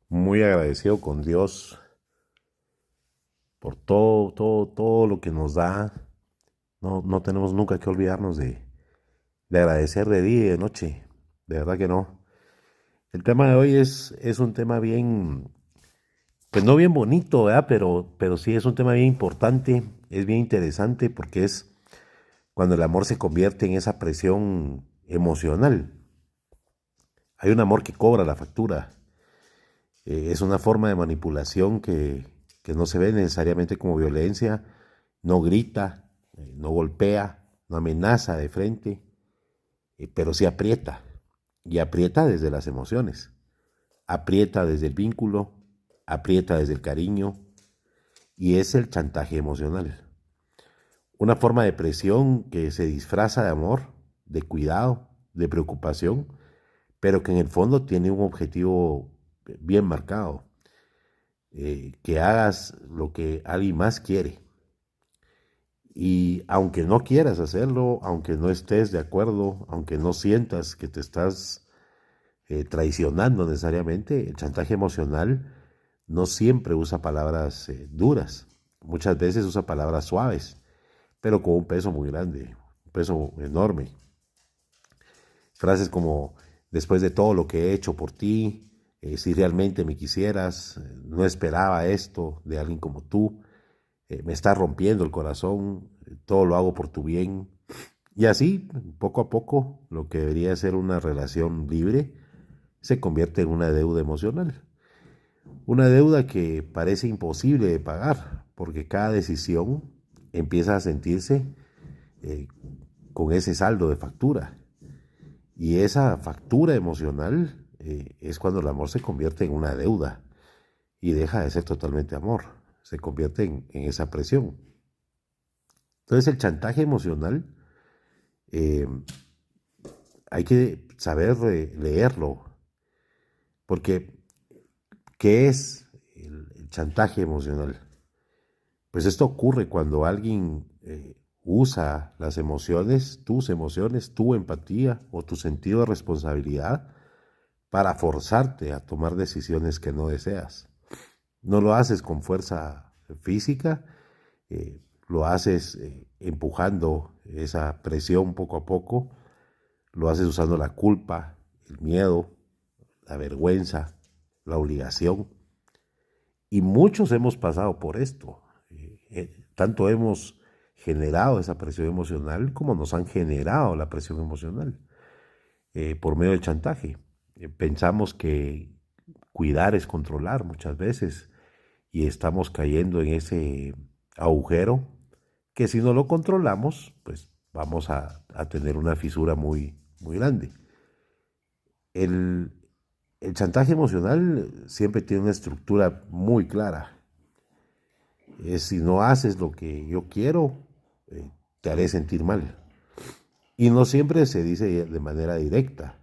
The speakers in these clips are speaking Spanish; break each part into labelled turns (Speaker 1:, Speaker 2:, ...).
Speaker 1: muy agradecido con Dios por todo lo que nos da. No tenemos nunca que olvidarnos de agradecer de día y de noche. De verdad que no. El tema de hoy es un tema bien, pues no bien bonito, ¿verdad? Pero sí es un tema bien importante, es bien interesante porque es cuando el amor se convierte en esa presión emocional. Hay un amor que cobra la factura. Es una forma de manipulación que no se ve necesariamente como violencia, no grita, no golpea, no amenaza de frente, pero sí aprieta. Y aprieta desde las emociones, aprieta desde el vínculo, aprieta desde el cariño, y es el chantaje emocional. Una forma de presión que se disfraza de amor, de cuidado, de preocupación, pero que en el fondo tiene un objetivo bien marcado. Que hagas lo que alguien más quiere. Y aunque no quieras hacerlo, aunque no estés de acuerdo, aunque no sientas que te estás traicionando necesariamente, el chantaje emocional no siempre usa palabras duras. Muchas veces usa palabras suaves, pero con un peso muy grande, un peso enorme. Frases como, después de todo lo que he hecho por ti, si realmente me quisieras, no esperaba esto de alguien como tú, me está rompiendo el corazón, todo lo hago por tu bien. Y así, poco a poco, lo que debería ser una relación libre se convierte en una deuda emocional. Una deuda que parece imposible de pagar, porque cada decisión empieza a sentirse eh, con ese saldo de factura. Y esa factura emocional es cuando el amor se convierte en una deuda y deja de ser totalmente amor, se convierte en esa presión. Entonces el chantaje emocional eh, hay que saber leerlo, porque ¿qué es el chantaje emocional? Pues esto ocurre cuando alguien usa las emociones, tu empatía o tu sentido de responsabilidad para forzarte a tomar decisiones que no deseas. No lo haces con fuerza física, lo haces empujando esa presión poco a poco, lo haces usando la culpa, el miedo, la vergüenza, la obligación. Y muchos hemos pasado por esto. Tanto hemos generado esa presión emocional como nos han generado la presión emocional por medio del chantaje. Pensamos que cuidar es controlar muchas veces y estamos cayendo en ese agujero que si no lo controlamos, pues vamos a tener una fisura muy grande. El, el chantaje emocional siempre tiene una estructura muy clara. Es si no haces lo que yo quiero, te haré sentir mal. Y no siempre se dice de manera directa.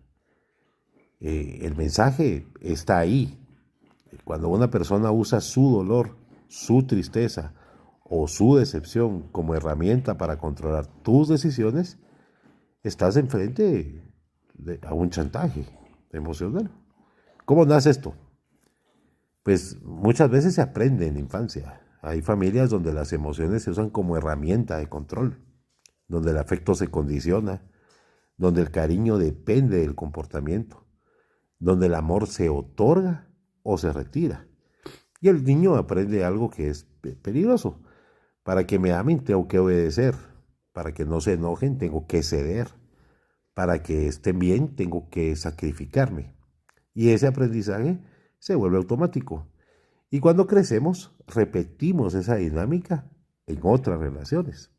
Speaker 1: El mensaje está ahí. Cuando una persona usa su dolor, su tristeza o su decepción como herramienta para controlar tus decisiones, estás enfrente a un chantaje emocional. ¿Cómo nace esto? Pues muchas veces se aprende en la infancia. Hay familias donde las emociones se usan como herramienta de control, donde el afecto se condiciona, donde el cariño depende del comportamiento, donde el amor se otorga o se retira. Y el niño aprende algo que es peligroso. Para que me amen tengo que obedecer, para que no se enojen tengo que ceder, para que estén bien tengo que sacrificarme. Y ese aprendizaje se vuelve automático. Y cuando crecemos, repetimos esa dinámica en otras relaciones.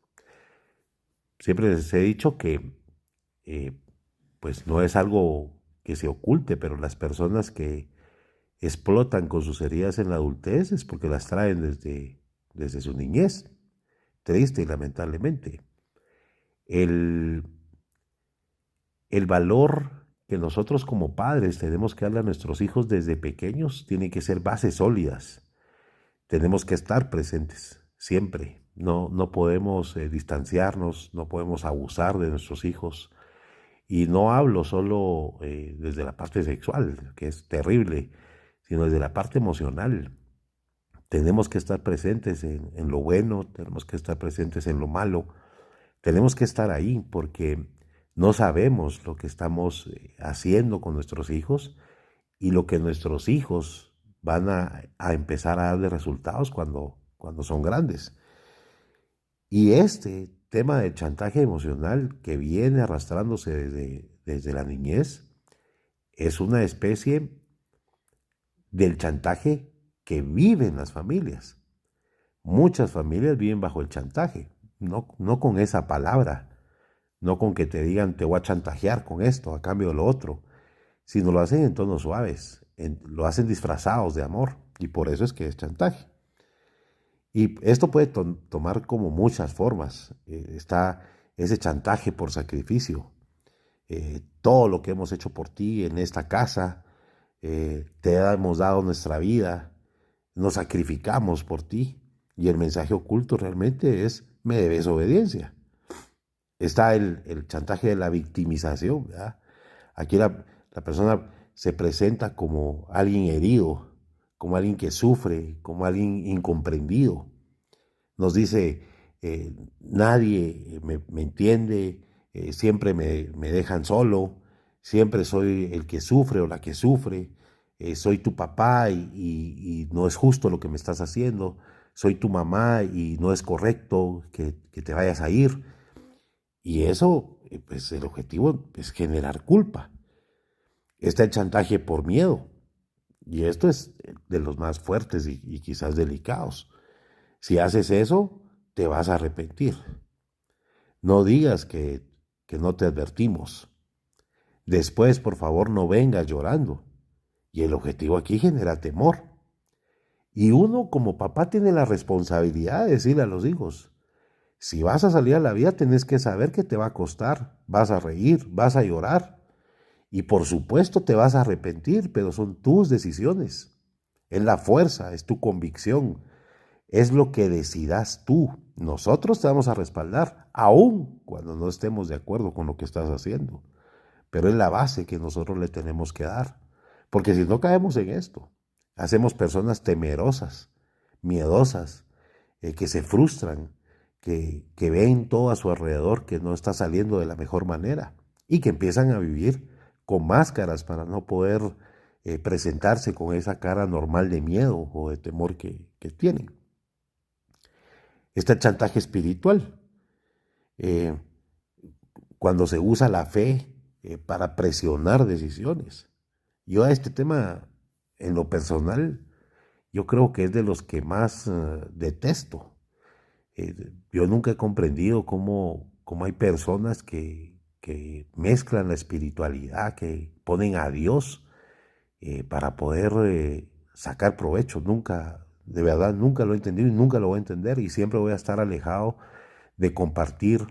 Speaker 1: Siempre les he dicho que eh, pues no es algo que se oculte, pero las personas que explotan con sus heridas en la adultez es porque las traen desde su niñez, triste y lamentablemente. El, el valor que nosotros como padres tenemos que darle a nuestros hijos desde pequeños tiene que ser bases sólidas. Tenemos que estar presentes siempre. No podemos distanciarnos, no podemos abusar de nuestros hijos. Y no hablo solo desde la parte sexual, que es terrible, sino desde la parte emocional. Tenemos que estar presentes en lo bueno, tenemos que estar presentes en lo malo, tenemos que estar ahí porque no sabemos lo que estamos haciendo con nuestros hijos y lo que nuestros hijos van a empezar a dar de resultados cuando son grandes. Y este tema del chantaje emocional que viene arrastrándose desde la niñez es una especie del chantaje que viven las familias. Muchas familias viven bajo el chantaje, no con esa palabra, no con que te digan te voy a chantajear con esto a cambio de lo otro, sino lo hacen en tonos suaves, lo hacen disfrazados de amor y por eso es que es chantaje. Y esto puede tomar como muchas formas. Está ese chantaje por sacrificio. Todo lo que hemos hecho por ti en esta casa, te hemos dado nuestra vida, nos sacrificamos por ti. Y el mensaje oculto realmente es, me debes obediencia. Está el chantaje de la victimización, ¿verdad? Aquí la persona se presenta como alguien herido, como alguien que sufre, como alguien incomprendido. Nos dice, nadie me entiende, siempre me dejan solo, siempre soy el que sufre o la que sufre, soy tu papá y no es justo lo que me estás haciendo, soy tu mamá y no es correcto que te vayas a ir. Y eso, pues el objetivo es generar culpa. Está el chantaje por miedo. Y esto es de los más fuertes y quizás delicados. Si haces eso, te vas a arrepentir. No digas que no te advertimos. Después, por favor, no vengas llorando. Y el objetivo aquí genera temor. Y uno como papá tiene la responsabilidad de decirle a los hijos, si vas a salir a la vida, tenés que saber que te va a costar. Vas a reír, vas a llorar. Y por supuesto te vas a arrepentir, pero son tus decisiones. Es la fuerza, es tu convicción, es lo que decidas tú. Nosotros te vamos a respaldar, aun cuando no estemos de acuerdo con lo que estás haciendo. Pero es la base que nosotros le tenemos que dar. Porque si no caemos en esto, hacemos personas temerosas, miedosas, que se frustran, que ven todo a su alrededor que no está saliendo de la mejor manera y que empiezan a vivir con máscaras para no poder presentarse con esa cara normal de miedo o de temor que tienen. Está el chantaje espiritual, eh, cuando se usa la fe para presionar decisiones. Yo a este tema, en lo personal, yo creo que es de los que más detesto. Yo nunca he comprendido cómo hay personas que mezclan la espiritualidad, que ponen a Dios para poder sacar provecho. Nunca, de verdad, nunca lo he entendido y nunca lo voy a entender y siempre voy a estar alejado de compartir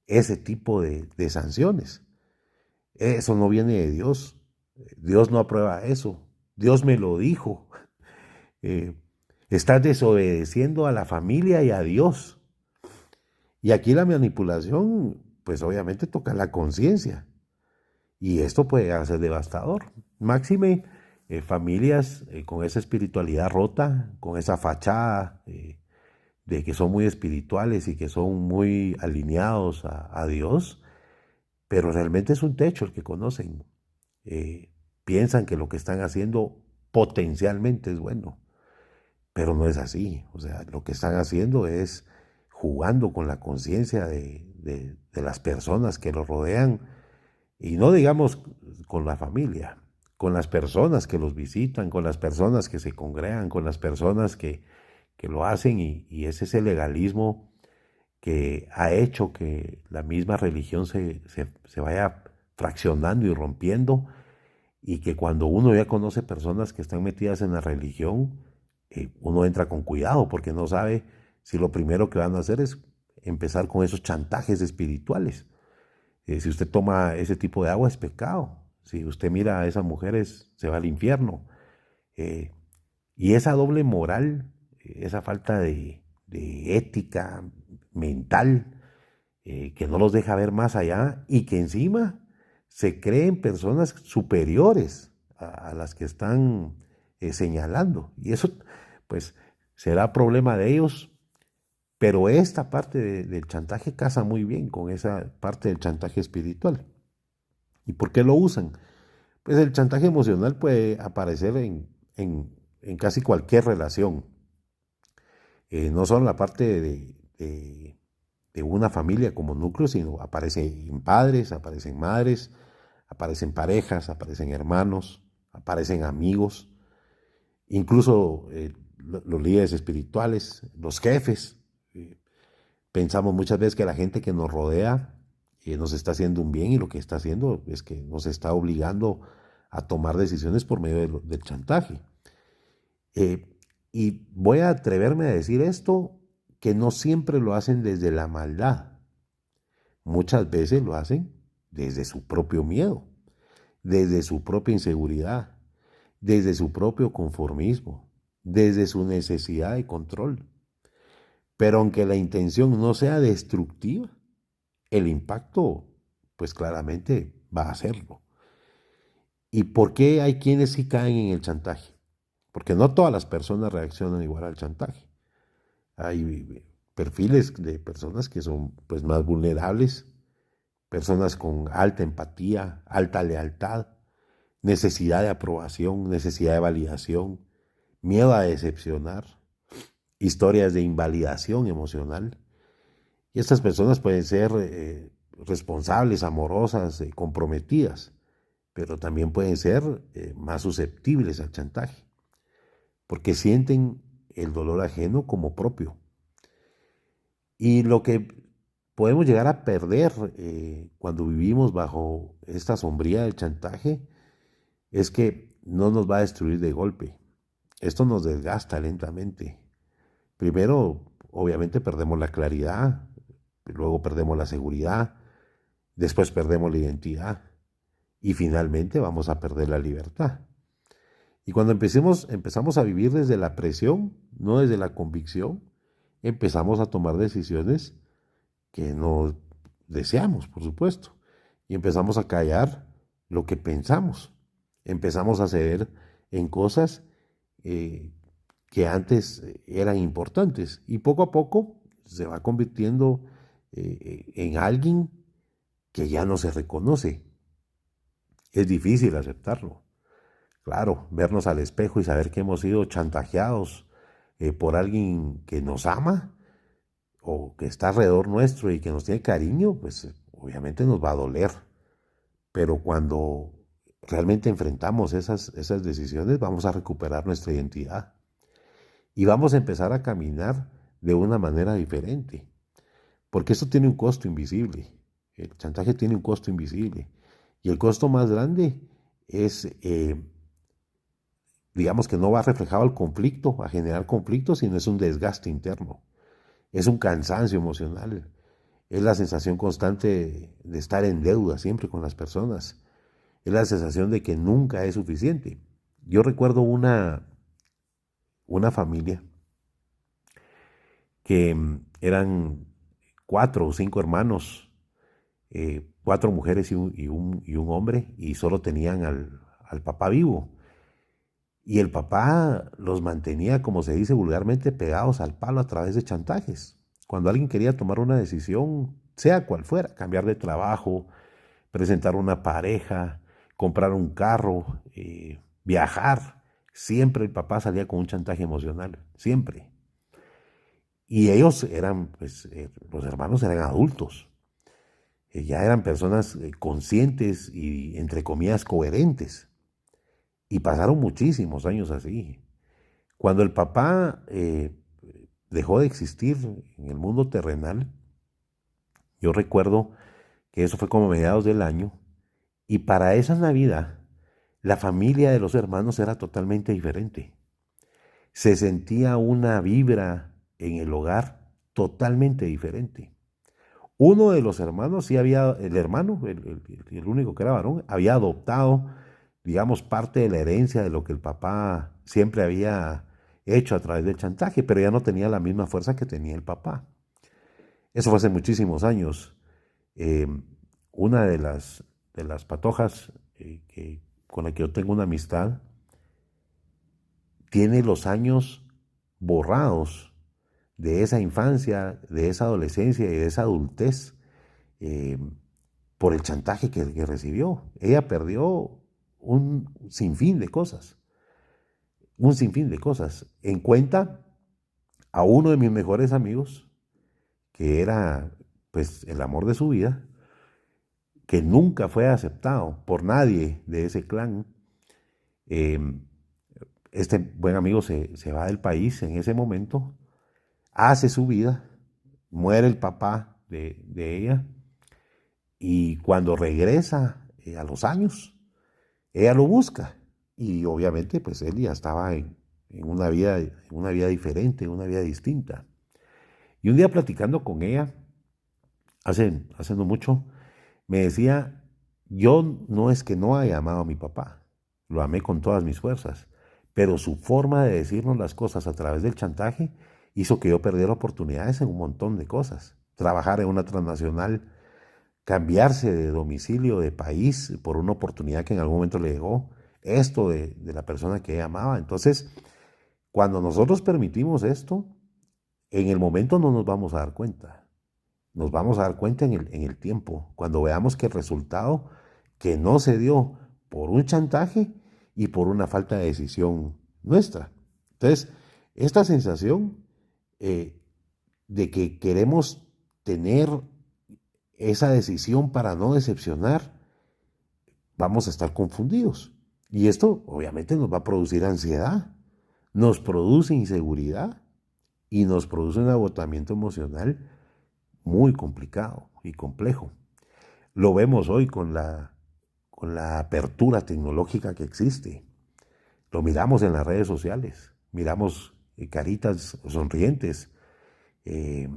Speaker 1: ese tipo de sanciones. Eso no viene de Dios. Dios no aprueba eso. Dios me lo dijo. Eh, Estás desobedeciendo a la familia y a Dios. Y aquí la manipulación, pues obviamente toca la conciencia. Y esto puede ser devastador. Máxime familias con esa espiritualidad rota, con esa fachada de que son muy espirituales y que son muy alineados a Dios, pero realmente es un techo el que conocen. Piensan que lo que están haciendo potencialmente es bueno, pero no es así. O sea, lo que están haciendo es jugando con la conciencia de las personas que los rodean y no digamos con la familia, con las personas que los visitan, con las personas que se congregan, con las personas que lo hacen y es ese legalismo que ha hecho que la misma religión se vaya fraccionando y rompiendo y que cuando uno ya conoce personas que están metidas en la religión, uno entra con cuidado porque no sabe si lo primero que van a hacer es empezar con esos chantajes espirituales. Si usted toma ese tipo de agua es pecado. Si usted mira a esas mujeres se va al infierno. Eh, y esa doble moral, esa falta de ética mental, que no los deja ver más allá y que encima se creen personas superiores a las que están señalando. Y eso, pues, será problema de ellos, pero esta parte del chantaje casa muy bien con esa parte del chantaje espiritual. ¿Y por qué lo usan? Pues el chantaje emocional puede aparecer en casi cualquier relación. No solo en la parte de una familia como núcleo, sino aparece en padres, aparecen madres, aparecen parejas, aparecen hermanos, aparecen amigos, incluso los líderes espirituales, los jefes. Pensamos muchas veces que la gente que nos rodea nos está haciendo un bien y lo que está haciendo es que nos está obligando a tomar decisiones por medio del chantaje. Y voy a atreverme a decir esto, que no siempre lo hacen desde la maldad. Muchas veces lo hacen desde su propio miedo, desde su propia inseguridad, desde su propio conformismo, desde su necesidad de control. Pero aunque la intención no sea destructiva, el impacto, pues claramente va a serlo. ¿Y por qué hay quienes sí caen en el chantaje? Porque no todas las personas reaccionan igual al chantaje. Hay perfiles de personas que son pues más vulnerables, personas con alta empatía, alta lealtad, necesidad de aprobación, necesidad de validación, miedo a decepcionar, historias de invalidación emocional. Y estas personas pueden ser responsables, amorosas, comprometidas, pero también pueden ser más susceptibles al chantaje, porque sienten el dolor ajeno como propio. Y lo que podemos llegar a perder cuando vivimos bajo esta sombría del chantaje es que no nos va a destruir de golpe. Esto nos desgasta lentamente. Primero, obviamente, perdemos la claridad, luego perdemos la seguridad, después perdemos la identidad y finalmente vamos a perder la libertad. Y cuando empezamos a vivir desde la presión, no desde la convicción, empezamos a tomar decisiones que no deseamos, por supuesto, y empezamos a callar lo que pensamos. Empezamos a ceder en cosas que antes eran importantes y poco a poco se va convirtiendo en alguien que ya no se reconoce. Es difícil aceptarlo. Claro, vernos al espejo y saber que hemos sido chantajeados por alguien que nos ama o que está alrededor nuestro y que nos tiene cariño, pues obviamente nos va a doler. Pero cuando realmente enfrentamos esas decisiones, vamos a recuperar nuestra identidad y vamos a empezar a caminar de una manera diferente. Porque esto tiene un costo invisible. El chantaje tiene un costo invisible. Y el costo más grande es, digamos que no va reflejado al conflicto, a generar conflicto, sino es un desgaste interno. Es un cansancio emocional. Es la sensación constante de estar en deuda siempre con las personas. Es la sensación de que nunca es suficiente. Yo recuerdo una familia que eran 4 o 5 hermanos, 4 mujeres y un hombre, y solo tenían al papá vivo. Y el papá los mantenía, como se dice vulgarmente, pegados al palo a través de chantajes. Cuando alguien quería tomar una decisión, sea cual fuera, cambiar de trabajo, presentar una pareja, comprar un carro, viajar, siempre el papá salía con un chantaje emocional, siempre. Y ellos eran, pues, los hermanos eran adultos, ya eran personas conscientes y, entre comillas, coherentes. Y pasaron muchísimos años así. Cuando el papá dejó de existir en el mundo terrenal, yo recuerdo que eso fue como a mediados del año, y para esa Navidad, la familia de los hermanos era totalmente diferente. Se sentía una vibra en el hogar totalmente diferente. Uno de los hermanos, sí había, el hermano, el único que era varón, había adoptado, digamos, parte de la herencia de lo que el papá siempre había hecho a través del chantaje, pero ya no tenía la misma fuerza que tenía el papá. Eso fue hace muchísimos años. Eh, una de las patojas con la que yo tengo una amistad, tiene los años borrados de esa infancia, de esa adolescencia y de esa adultez eh, por el chantaje que recibió. Ella perdió un sinfín de cosas, un sinfín de cosas. En cuenta a uno de mis mejores amigos, que era pues el amor de su vida, que nunca fue aceptado por nadie de ese clan. Eh, este buen amigo se va del país en ese momento, hace su vida, muere el papá de ella, y cuando regresa a los años, ella lo busca. Y obviamente pues él ya estaba en una vida diferente, una vida distinta. Y un día platicando con ella, hace no mucho, me decía, yo no es que no haya amado a mi papá, lo amé con todas mis fuerzas, pero su forma de decirnos las cosas a través del chantaje hizo que yo perdiera oportunidades en un montón de cosas. Trabajar en una transnacional, cambiarse de domicilio, de país, por una oportunidad que en algún momento le llegó, esto de la persona que ella amaba. Entonces, cuando nosotros permitimos esto, en el momento no nos vamos a dar cuenta. Nos vamos a dar cuenta en el tiempo, cuando veamos que el resultado que no se dio por un chantaje y por una falta de decisión nuestra. Entonces, esta sensación de que queremos tener esa decisión para no decepcionar, vamos a estar confundidos. Y esto obviamente nos va a producir ansiedad, nos produce inseguridad y nos produce un agotamiento emocional muy complicado y complejo. Lo vemos hoy con la apertura tecnológica que existe. Lo miramos en las redes sociales, miramos caritas sonrientes, eh,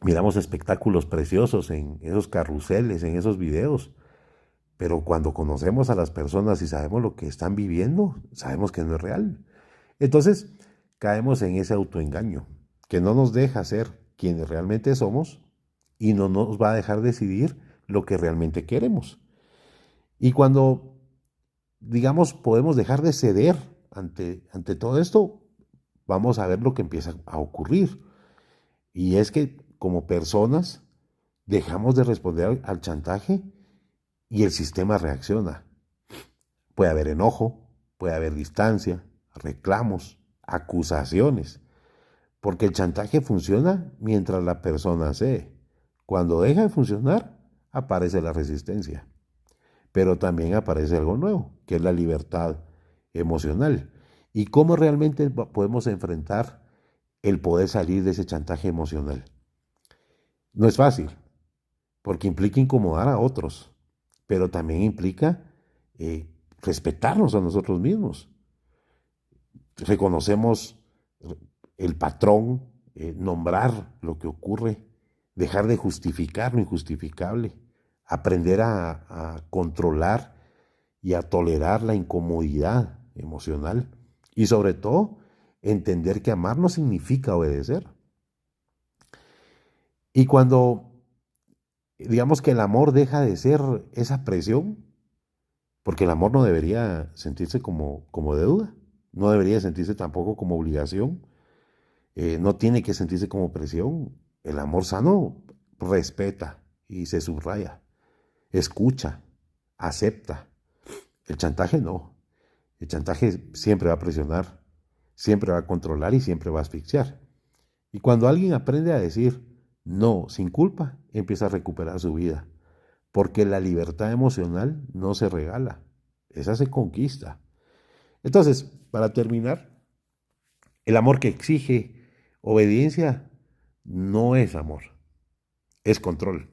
Speaker 1: miramos espectáculos preciosos en esos carruseles, en esos videos, pero cuando conocemos a las personas y sabemos lo que están viviendo, sabemos que no es real. Entonces caemos en ese autoengaño que no nos deja ser quienes realmente somos y no nos va a dejar decidir lo que realmente queremos. Y cuando, digamos, podemos dejar de ceder ante todo esto, vamos a ver lo que empieza a ocurrir. Y es que como personas dejamos de responder al chantaje y el sistema reacciona. Puede haber enojo, puede haber distancia, reclamos, acusaciones, porque el chantaje funciona mientras la persona cede. Cuando deja de funcionar, aparece la resistencia. Pero también aparece algo nuevo, que es la libertad emocional. ¿Y cómo realmente podemos enfrentar el poder salir de ese chantaje emocional? No es fácil, porque implica incomodar a otros, pero también implica respetarnos a nosotros mismos. Reconocemos el patrón, nombrar lo que ocurre, dejar de justificar lo injustificable, aprender a controlar y a tolerar la incomodidad emocional y sobre todo entender que amar no significa obedecer. Y cuando digamos que el amor deja de ser esa presión, porque el amor no debería sentirse como deuda, no debería sentirse tampoco como obligación, no tiene que sentirse como presión. El amor sano respeta y se subraya, escucha, acepta. El chantaje no. El chantaje siempre va a presionar, siempre va a controlar y siempre va a asfixiar. Y cuando alguien aprende a decir no sin culpa, empieza a recuperar su vida. Porque la libertad emocional no se regala, esa se conquista. Entonces, para terminar, el amor que exige obediencia no es amor, es control.